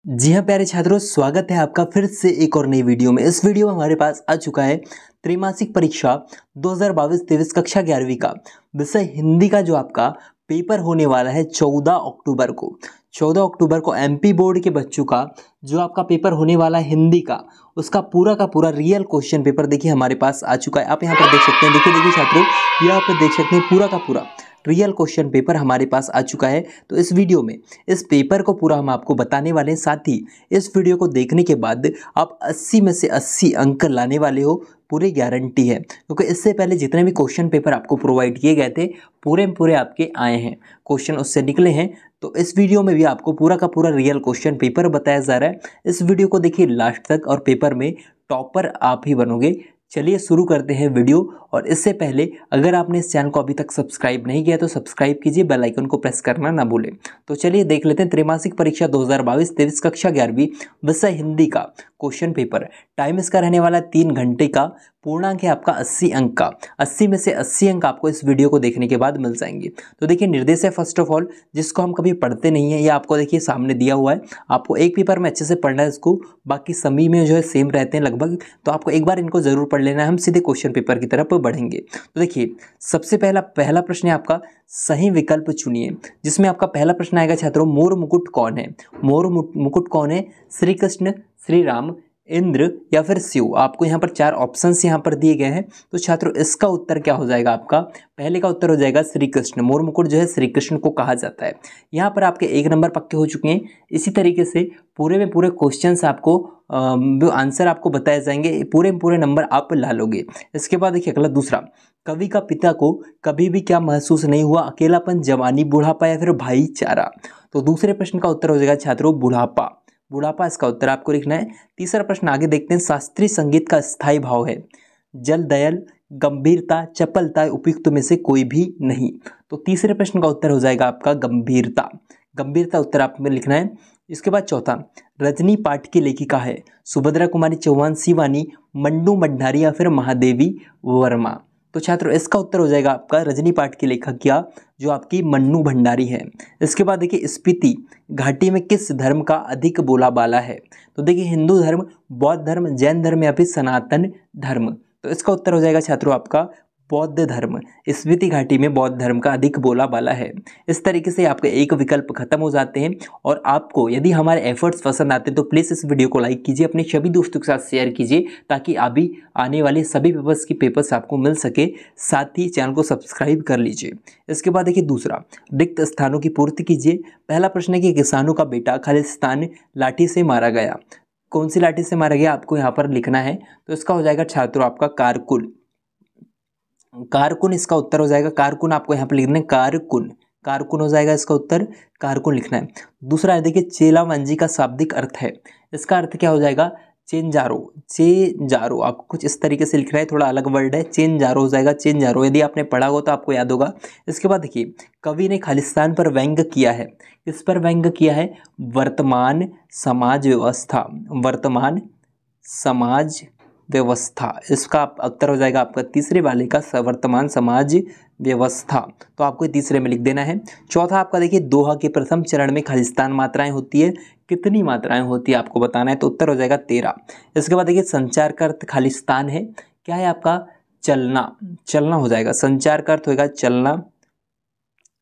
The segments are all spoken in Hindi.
जी हाँ प्यारे छात्रों, स्वागत है आपका फिर से एक और नई वीडियो में। इस वीडियो में हमारे पास आ चुका है त्रैमासिक परीक्षा 2022-23 कक्षा 11वीं का विषय हिंदी का जो आपका पेपर होने वाला है 14 अक्टूबर को। 14 अक्टूबर को एमपी बोर्ड के बच्चों का जो आपका पेपर होने वाला है हिंदी का, उसका पूरा का पूरा रियल क्वेश्चन पेपर देखिए हमारे पास आ चुका है। आप यहाँ पर देख सकते हैं, देखिए छात्रों, यहाँ पर देख सकते हैं पूरा का पूरा रियल क्वेश्चन पेपर हमारे पास आ चुका है। तो इस वीडियो में इस पेपर को पूरा हम आपको बताने वाले हैं। साथ ही इस वीडियो को देखने के बाद आप 80 में से 80 अंक लाने वाले हो, पूरी गारंटी है। क्योंकि इससे पहले जितने भी क्वेश्चन पेपर आपको प्रोवाइड किए गए थे पूरे आपके आए हैं, क्वेश्चन उससे निकले हैं। तो इस वीडियो में भी आपको पूरा का पूरा रियल क्वेश्चन पेपर बताया जा रहा है। इस वीडियो को देखिए लास्ट तक और पेपर में टॉपर आप ही बनोगे। चलिए शुरू करते हैं वीडियो। और इससे पहले अगर आपने इस चैनल को अभी तक सब्सक्राइब नहीं किया तो सब्सक्राइब कीजिए, बेल आइकन को प्रेस करना ना भूलें। तो चलिए देख लेते हैं त्रैमासिक परीक्षा 2022-23 कक्षा 11वीं विषय हिंदी का क्वेश्चन पेपर। टाइम इसका रहने वाला 3 घंटे का। पूर्णांक है आपका 80 अंक का। 80 में से 80 अंक आपको इस वीडियो को देखने के बाद मिल जाएंगे। तो देखिए निर्देश है फर्स्ट ऑफ ऑल, जिसको हम कभी पढ़ते नहीं है, ये आपको देखिए सामने दिया हुआ है। आपको एक पेपर में अच्छे से पढ़ना है इसको, बाकी सभी में जो है सेम रहते हैं लगभग। तो आपको एक बार इनको जरूर पढ़ लेना है। हम सीधे क्वेश्चन पेपर की तरफ बढ़ेंगे। तो देखिए सबसे पहला प्रश्न है आपका, सही विकल्प चुनिए। जिसमें आपका पहला प्रश्न आएगा छात्रों, मोर मुकुट कौन है? मोर मुकुट कौन है? श्री कृष्ण, श्री राम, इंद्र या फिर शिव। आपको यहाँ पर 4 ऑप्शंस यहाँ पर दिए गए हैं। तो छात्रों इसका उत्तर क्या हो जाएगा आपका? पहले का उत्तर हो जाएगा श्री कृष्ण। मोर मुकुट जो है श्री कृष्ण को कहा जाता है। यहाँ पर आपके 1 नंबर पक्के हो चुके हैं। इसी तरीके से पूरे में पूरे क्वेश्चंस आपको आंसर आपको बताए जाएंगे, पूरे नंबर आप ला लोगे। इसके बाद देखिए अगला दूसरा, कवि का पिता को कभी भी क्या महसूस नहीं हुआ? अकेलापन, जवानी, बुढ़ापा या फिर भाईचारा। तो दूसरे प्रश्न का उत्तर हो जाएगा छात्रों बुढ़ापा। बुढ़ापा इसका उत्तर आपको लिखना है। तीसरा प्रश्न आगे देखते हैं, शास्त्रीय संगीत का स्थायी भाव है जल, दयल, गंभीरता, चपलता, उपयुक्त में से कोई भी नहीं। तो तीसरे प्रश्न का उत्तर हो जाएगा आपका गंभीरता। गंभीरता उत्तर आप में लिखना है। इसके बाद चौथा, रजनी पाठ की लेखिका है सुभद्रा कुमारी चौहान, शिवानी, मंडू मंडारी या फिर महादेवी वर्मा। तो छात्रों इसका उत्तर हो जाएगा आपका रजनी पाठ की लेखक क्या, जो आपकी मन्नू भंडारी है। इसके बाद देखिए स्पीति घाटी में किस धर्म का अधिक बोलाबाला है? तो देखिए हिंदू धर्म, बौद्ध धर्म, जैन धर्म या फिर सनातन धर्म। तो इसका उत्तर हो जाएगा छात्रों आपका बौद्ध धर्म। स्पीति घाटी में बौद्ध धर्म का अधिक बोलाबाला है। इस तरीके से आपके एक विकल्प खत्म हो जाते हैं। और आपको यदि हमारे एफर्ट्स पसंद आते हैं तो प्लीज़ इस वीडियो को लाइक कीजिए, अपने सभी दोस्तों के साथ शेयर कीजिए, ताकि अभी आने वाले सभी पेपर्स की पेपर्स आपको मिल सके। साथ ही चैनल को सब्सक्राइब कर लीजिए। इसके बाद देखिए दूसरा, रिक्त स्थानों की पूर्ति कीजिए। पहला प्रश्न है कि किसानों का बेटा खालिस्तान लाठी से मारा गया। कौन सी लाठी से मारा गया आपको यहाँ पर लिखना है। तो इसका हो जाएगा छात्रों आपका कारकुन। कारकुन इसका उत्तर हो जाएगा। कारकुन आपको यहाँ पर लिखना है, कारकुन। कारकुन हो जाएगा इसका उत्तर, कारकुन लिखना है। दूसरा है देखिए चेलावंजी का शाब्दिक अर्थ है। इसका अर्थ क्या हो जाएगा? चेंजारो। चेंजारो आपको कुछ इस तरीके से लिखना है, थोड़ा अलग वर्ड है। चेंजारो हो जाएगा, चेंजारो। यदि आपने पढ़ा हो तो आपको याद होगा। इसके बाद देखिए कवि ने खालिस्तान पर व्यंग्य किया है। किस पर व्यंग्य किया है? वर्तमान समाज व्यवस्था। वर्तमान समाज व्यवस्था, इसका उत्तर हो जाएगा आपका तीसरे वाले का वर्तमान समाज व्यवस्था। तो आपको तीसरे में लिख देना है। चौथा आपका देखिए दोहा के प्रथम चरण में खालिस्तान मात्राएं होती है। कितनी मात्राएं होती है आपको बताना है। तो उत्तर हो जाएगा 13। इसके बाद देखिए संचार का अर्थ खालिस्तान है, क्या है आपका? चलना। चलना हो जाएगा, संचार का अर्थ होगा चलना।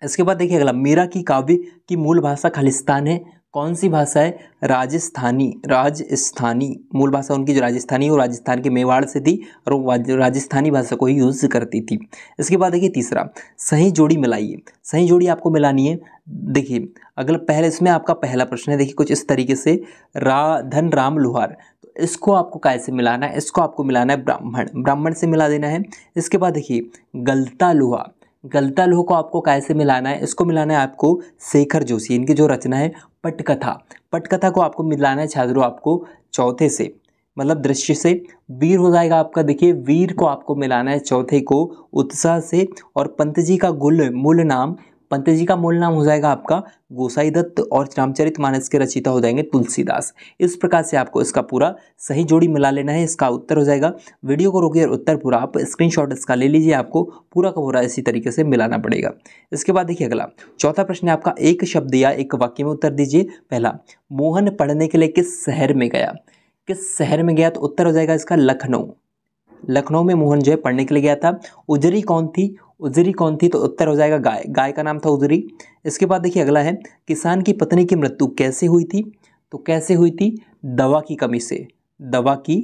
इसके बाद देखिए अगला, मीरा की काव्य की मूल भाषा खालिस्तान है। कौन सी भाषा है? राजस्थानी। राजस्थानी मूल भाषा उनकी जो राजस्थानी, वो राजस्थान के मेवाड़ से थी और वो राजस्थानी भाषा को ही यूज़ करती थी। इसके बाद देखिए तीसरा, सही जोड़ी मिलाइए। सही जोड़ी आपको मिलानी है। देखिए अगला पहले इसमें आपका पहला प्रश्न है, देखिए कुछ इस तरीके से, धन राम लुहार। तो इसको आपको कैसे मिलाना है? इसको आपको मिलाना है ब्राह्मण। ब्राह्मण से मिला देना है। इसके बाद देखिए गलता लोहा। गलता लोह को आपको कैसे मिलाना है? इसको मिलाना है आपको शेखर जोशी, इनकी जो रचना है पटकथा। पटकथा को आपको मिलाना है छात्रों आपको चौथे से, मतलब दृश्य से। वीर हो जाएगा आपका, देखिए वीर को आपको मिलाना है चौथे को उत्साह से। और पंत जी का मूल नाम पंत जी का मूल नाम हो जाएगा आपका गोसाई दत्त और रामचरितमानस के रचयिता हो जाएंगे तुलसीदास। इस प्रकार से आपको इसका पूरा सही जोड़ी मिला लेना है, इसका उत्तर हो जाएगा। वीडियो को रोकिए और उत्तर पूरा आप स्क्रीनशॉट इसका ले लीजिए, आपको पूरा का पूरा इसी तरीके से मिलाना पड़ेगा। इसके बाद देखिए अगला चौथा प्रश्न है आपका, एक शब्द या एक वाक्य में उत्तर दीजिए। पहला, मोहन पढ़ने के लिए किस शहर में गया? किस शहर में गया? तो उत्तर हो जाएगा इसका लखनऊ। लखनऊ में मोहन जो है पढ़ने के लिए गया था। उजरी कौन थी? उजरी कौन थी? तो उत्तर हो जाएगा गाय। गाय का नाम था उजरी। इसके बाद देखिए अगला है, किसान की पत्नी की मृत्यु कैसे हुई थी? तो कैसे हुई थी? दवा की कमी से। दवा की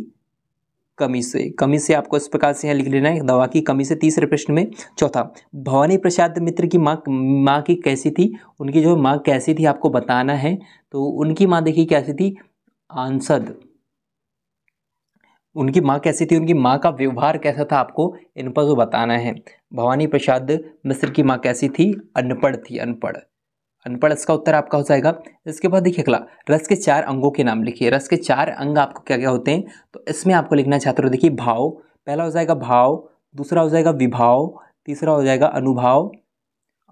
कमी से। कमी से आपको इस प्रकार से यहाँ लिख लेना है, दवा की कमी से, तीसरे प्रश्न में। चौथा, भवानी प्रसाद मित्र की माँ की कैसी थी? उनकी जो माँ कैसी थी आपको बताना है। तो उनकी माँ देखिए कैसी थी? आंसद। उनकी माँ कैसी थी, उनकी माँ का व्यवहार कैसा था, आपको इन पर जो बताना है। भवानी प्रसाद मिश्र की माँ कैसी थी? अनपढ़ थी। अनपढ़। अनपढ़ इसका उत्तर आपका हो जाएगा। इसके बाद देखिए अगला, रस के 4 अंगों के नाम लिखिए। रस के 4 अंग आपको क्या क्या होते हैं? तो इसमें आपको लिखना है छात्रों, देखिए भाव, पहला हो जाएगा भाव, दूसरा हो जाएगा विभाव, तीसरा हो जाएगा अनुभाव,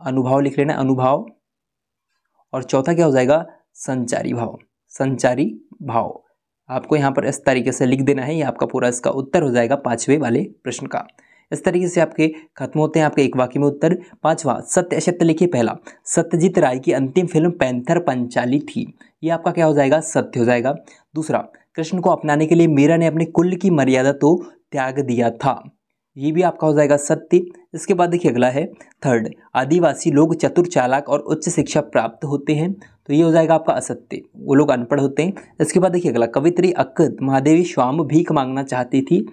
अनुभाव लिख लेना अनुभाव, और चौथा क्या हो जाएगा? संचारी भाव। संचारी भाव आपको यहाँ पर इस तरीके से लिख देना है, ये आपका पूरा इसका उत्तर हो जाएगा 5वें वाले प्रश्न का। इस तरीके से आपके खत्म होते हैं आपके एक वाक्य में उत्तर। 5वां, सत्य असत्य लिखिए। पहला, सत्यजीत राय की अंतिम फिल्म पैंथर पंचाली थी। ये आपका क्या हो जाएगा? सत्य हो जाएगा। दूसरा, कृष्ण को अपनाने के लिए मीरा ने अपने कुल की मर्यादा तो त्याग दिया था। ये भी आपका हो जाएगा सत्य। इसके बाद देखिए अगला है थर्ड, आदिवासी लोग चतुर चालाक और उच्च शिक्षा प्राप्त होते हैं। तो ये हो जाएगा आपका असत्य, वो लोग अनपढ़ होते हैं। इसके बाद देखिए अगला, कवित्री अक्क महादेवी श्याम भीख मांगना चाहती थी।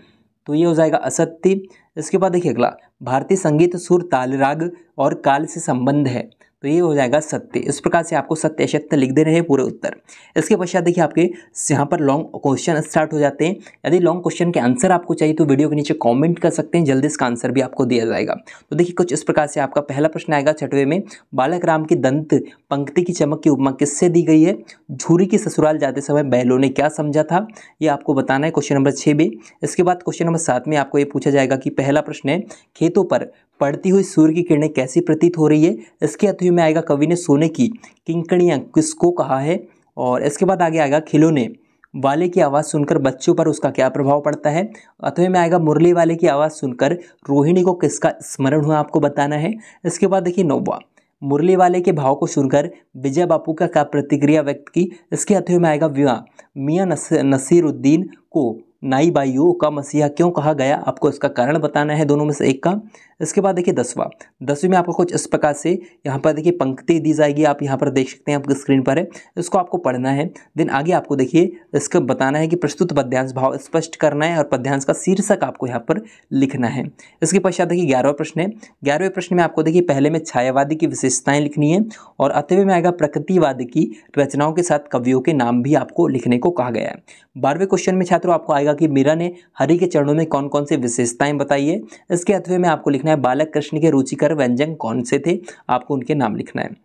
तो ये हो जाएगा असत्य। इसके बाद देखिए अगला, भारतीय संगीत सुर ताल राग और काल से संबंध है। तो ये हो जाएगा सत्य। इस प्रकार से आपको सत्य असत्य लिख दे रहे हैं पूरे उत्तर। इसके पश्चात देखिए आपके यहाँ पर लॉन्ग क्वेश्चन स्टार्ट हो जाते हैं। यदि लॉन्ग क्वेश्चन के आंसर आपको चाहिए तो वीडियो के नीचे कमेंट कर सकते हैं, जल्दी इसका आंसर भी आपको दिया जाएगा। तो देखिए कुछ इस प्रकार से आपका पहला प्रश्न आएगा 6वें में, बालक राम की दंत पंक्ति की चमक की उपमा किससे दी गई है? झूरी की ससुराल जाते समय बैलों ने क्या समझा था? ये आपको बताना है क्वेश्चन नंबर 6 में। इसके बाद क्वेश्चन नंबर 7 में आपको ये पूछा जाएगा कि पहला प्रश्न है, खेतों पर पड़ती हुई सूर्य की किरणें कैसी प्रतीत हो रही है? इसके अथवा में आएगा, कवि ने सोने की किंकणियां किसको कहा है? और इसके बाद आगे आएगा, खिलौने वाले की आवाज़ सुनकर बच्चों पर उसका क्या प्रभाव पड़ता है? अथवा में आएगा, मुरली वाले की आवाज़ सुनकर रोहिणी को किसका स्मरण हुआ? आपको बताना है। इसके बाद देखिए 9वां, मुरली वाले के भाव को सुनकर विजय बापू का क्या प्रतिक्रिया व्यक्त की? इसके अथवा में आएगा, विवाह मियाँ नसीरुद्दीन को नाई बाइयों का मसीहा क्यों कहा गया? आपको इसका कारण बताना है दोनों में से एक का। इसके बाद देखिए 10वीं में आपको कुछ इस प्रकार से यहाँ पर देखिए पंक्ति दी जाएगी, आप यहाँ पर देख सकते हैं, आपकी स्क्रीन पर है, इसको आपको पढ़ना है। देन आगे आपको देखिए इसका बताना है कि प्रस्तुत पद्यांश भाव स्पष्ट करना है और पद्यांश का शीर्षक आपको यहाँ पर लिखना है। इसके पश्चात देखिए 11वां प्रश्न है। 11वें प्रश्न में आपको देखिए पहले में छायावादी की विशेषताएं लिखनी है और अथवे में आएगा प्रकृतिवाद की रचनाओं के साथ कवियों के नाम भी आपको लिखने को कहा गया है। 12वें क्वेश्चन में छात्रों आपको आएगा कि मीरा ने हरि के चरणों में कौन कौन से विशेषताएं बताई है। इसके अथवे में आपको लिखना है, बालक कृष्ण के रुचिकर व्यंजन कौन से थे? आपको उनके नाम लिखना है।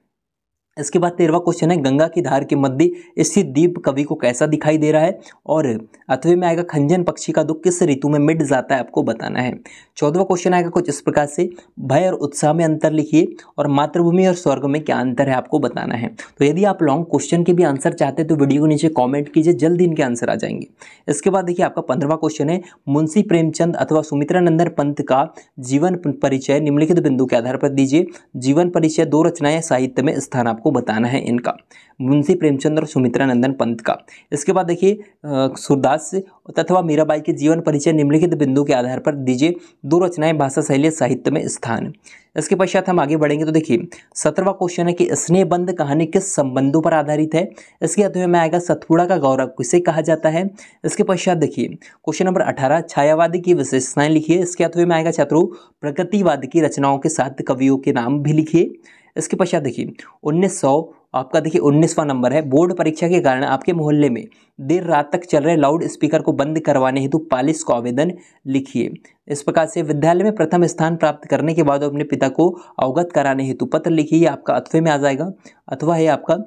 इसके बाद 13वां क्वेश्चन है, गंगा की धार के मध्य स्थित द्वीप कवि को कैसा दिखाई दे रहा है? और अथवे में आएगा, खंजन पक्षी का दुख किस ऋतु में मिट जाता है? आपको बताना है। 14वां क्वेश्चन आएगा कुछ इस प्रकार से, भय और उत्साह में अंतर लिखिए और मातृभूमि और स्वर्ग में क्या अंतर है? आपको बताना है। तो यदि आप लॉन्ग क्वेश्चन के भी आंसर चाहते हैं तो वीडियो के नीचे कॉमेंट कीजिए, जल्दी इनके आंसर आ जाएंगे। इसके बाद देखिए आपका 15वां क्वेश्चन है, मुंशी प्रेमचंद अथवा सुमित्रानंदन पंत का जीवन परिचय निम्नलिखित बिंदु के आधार पर दीजिए। जीवन परिचय 2 रचनाएं साहित्य में स्थान आपको बताना है इनका, मुंशी प्रेमचंद और सुमित्रानंदन पंत का। इसके बाद देखिए सूरदास तथा मीराबाई के जीवन परिचय निम्नलिखित बिंदु के आधार पर दीजिए। 2 रचनाएं भाषा शैली साहित्य में स्थान। इसके पश्चात हम आगे बढ़ेंगे तो देखिए 17वां क्वेश्चन है कि स्नेहबंध कहानी किस संबंधों पर आधारित है? इसके अध्याय में आएगा, सतपुड़ा का गौरव किसे कहा जाता है? इसके पश्चात देखिए क्वेश्चन नंबर 18, छायावादी की विशेषताएं लिखिए। इसके अध्याय में आएगा छात्रों, प्रकृतिवाद की रचनाओं के साथ कवियों के नाम भी लिखिए। इसके पश्चात देखिए 1900 आपका देखिए 19वां नंबर है, बोर्ड परीक्षा के कारण आपके मोहल्ले में देर रात तक चल रहे लाउड स्पीकर को बंद करवाने हेतु पालिस को आवेदन लिखिए। इस प्रकार से विद्यालय में प्रथम स्थान प्राप्त करने के बाद अपने पिता को अवगत कराने हेतु पत्र लिखिए। आपका अथवे में आ जाएगा, अथवा है आपका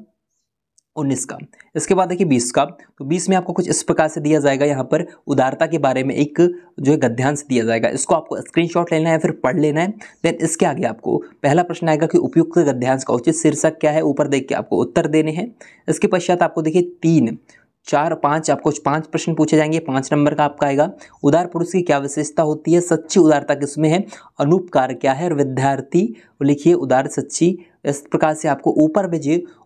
19 का। इसके बाद देखिए 20 का, तो 20 में आपको कुछ इस प्रकार से दिया जाएगा, यहाँ पर उदारता के बारे में एक जो है गद्यांश दिया जाएगा। इसको आपको स्क्रीनशॉट लेना है, फिर पढ़ लेना है। देन इसके आगे आपको पहला प्रश्न आएगा कि उपयुक्त गद्यांश का उचित शीर्षक क्या है, ऊपर देख के आपको उत्तर देने हैं। इसके पश्चात आपको देखिए 3, 4, 5 आपको 5 प्रश्न पूछे जाएंगे। 5 नंबर का आपका आएगा उदार पुरुष की क्या विशेषता होती है, सच्ची उदारता किसमें है, अनूपकार क्या है, और विद्यार्थी लिखिए उदार सच्ची। इस प्रकार से आपको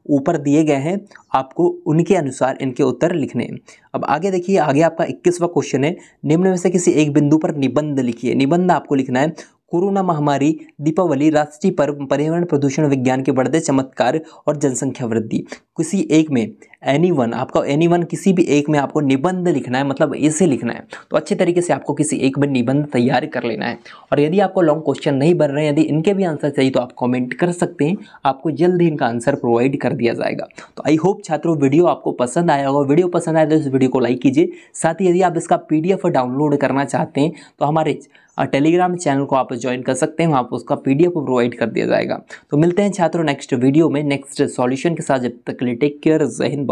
ऊपर दिए गए हैं, आपको उनके अनुसार इनके उत्तर लिखने हैं। अब आगे देखिए, आगे आपका 21वां क्वेश्चन है, निम्न में से किसी एक बिंदु पर निबंध लिखिए। निबंध आपको लिखना है कोरोना महामारी, दीपावली, राष्ट्रीय पर्व, पर्यावरण प्रदूषण, विज्ञान के बढ़ते चमत्कार और जनसंख्या वृद्धि। किसी एक में एनीवन, आपका एनीवन किसी भी एक में आपको निबंध लिखना है, मतलब ऐसे लिखना है। तो अच्छे तरीके से आपको किसी एक में निबंध तैयार कर लेना है। और यदि आपको लॉन्ग क्वेश्चन नहीं बन रहे हैं, यदि इनके भी आंसर चाहिए तो आप कमेंट कर सकते हैं, आपको जल्द ही इनका आंसर प्रोवाइड कर दिया जाएगा। तो आई होप छात्रों वीडियो आपको पसंद आया होगा। वीडियो पसंद आया तो इस वीडियो को लाइक कीजिए। साथ ही यदि आप इसका PDF डाउनलोड करना चाहते हैं तो हमारे टेलीग्राम चैनल को आप ज्वाइन कर सकते हैं, वहाँ पर उसका PDF प्रोवाइड कर दिया जाएगा। तो मिलते हैं छात्रों नेक्स्ट वीडियो में नेक्स्ट सॉल्यूशन के साथ। जब तक के लिए टेक केयर, जय हिंद।